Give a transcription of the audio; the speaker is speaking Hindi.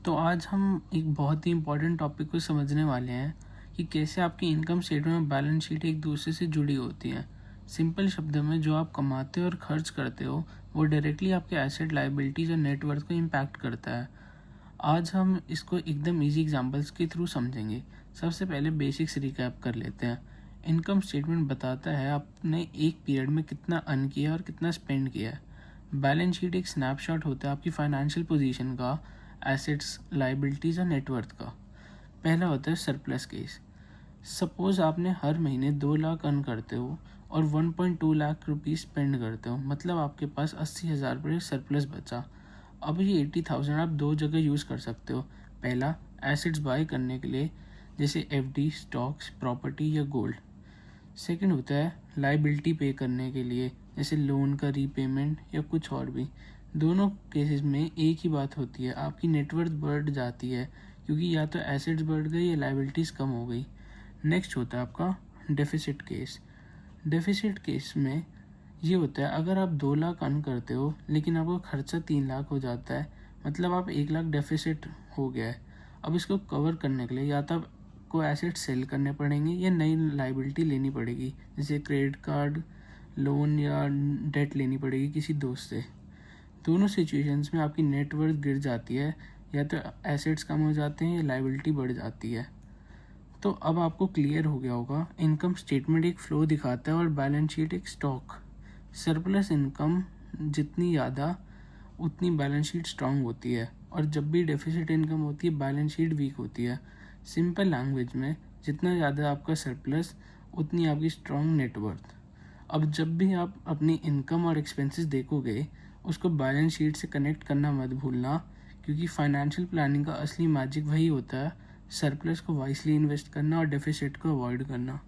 तो आज हम एक बहुत ही इम्पोर्टेंट टॉपिक को समझने वाले हैं कि कैसे आपकी इनकम स्टेटमेंट और बैलेंस शीट एक दूसरे से जुड़ी होती हैं। सिंपल शब्दों में जो आप कमाते हो और खर्च करते हो वो डायरेक्टली आपके एसेट, लायबिलिटीज़ और नेटवर्थ को इम्पैक्ट करता है। आज हम इसको एकदम इजी एग्जांपल्स के थ्रू समझेंगे। सबसे पहले बेसिक्स रिकैप कर लेते हैं। इनकम स्टेटमेंट बताता है आपने एक पीरियड में कितना अर्न किया और कितना स्पेंड किया है। बैलेंस शीट एक स्नैपशॉट होता है आपकी फाइनेंशियल पोजीशन का, एसेट्स, लाइबिलिटीज़ और नेटवर्थ का। पहला होता है सरप्लस केस। सपोज़ आपने हर महीने 2 लाख अर्न करते हो और 1.2 लाख रुपीज़ स्पेंड करते हो, मतलब आपके पास 80,000 रुपये सरप्लस बचा। अब ये 80,000 आप दो जगह यूज़ कर सकते हो। पहला, एसेट्स बाय करने के लिए, जैसे एफडी, स्टॉक्स, प्रॉपर्टी या गोल्ड। सेकंड होता है लाइबिलिटी पे करने के लिए, जैसे लोन का रीपेमेंट या कुछ और भी। दोनों केसेस में एक ही बात होती है, आपकी नेटवर्थ बढ़ जाती है क्योंकि या तो एसेट्स बढ़ गई या लाइबिलिटीज़ कम हो गई। नेक्स्ट होता है आपका डेफिसिट केस। डेफिसिट केस में ये होता है, अगर आप 2 लाख अर्न करते हो लेकिन आपका खर्चा 3 लाख हो जाता है, मतलब आप 1 लाख डेफिसिट हो गया है। अब इसको कवर करने के लिए या तो आपको एसेट सेल करने पड़ेंगे या नई लाइबिलिटी लेनी पड़ेगी, जैसे क्रेडिट कार्ड, लोन या डेट लेनी पड़ेगी किसी दोस्त से। दोनों सिचुएशंस में आपकी नेटवर्थ गिर जाती है, या तो एसेट्स कम हो जाते हैं या लाइबिलिटी बढ़ जाती है। तो अब आपको क्लियर हो गया होगा, इनकम स्टेटमेंट एक फ्लो दिखाता है और बैलेंस शीट एक स्टॉक। सरप्लस इनकम जितनी ज़्यादा उतनी बैलेंस शीट स्ट्रांग होती है, और जब भी डेफिसिट इनकम होती है बैलेंस शीट वीक होती है। सिंपल लैंग्वेज में, जितना ज़्यादा आपका सरप्लस उतनी आपकी स्ट्रांग नेटवर्थ। अब जब भी आप अपनी इनकम और एक्सपेंसेस देखोगे, उसको बैलेंस शीट से कनेक्ट करना मत भूलना, क्योंकि फाइनेंशियल प्लानिंग का असली मैजिक वही होता है, सरप्लस को वाइसली इन्वेस्ट करना और डेफिसिट को अवॉइड करना।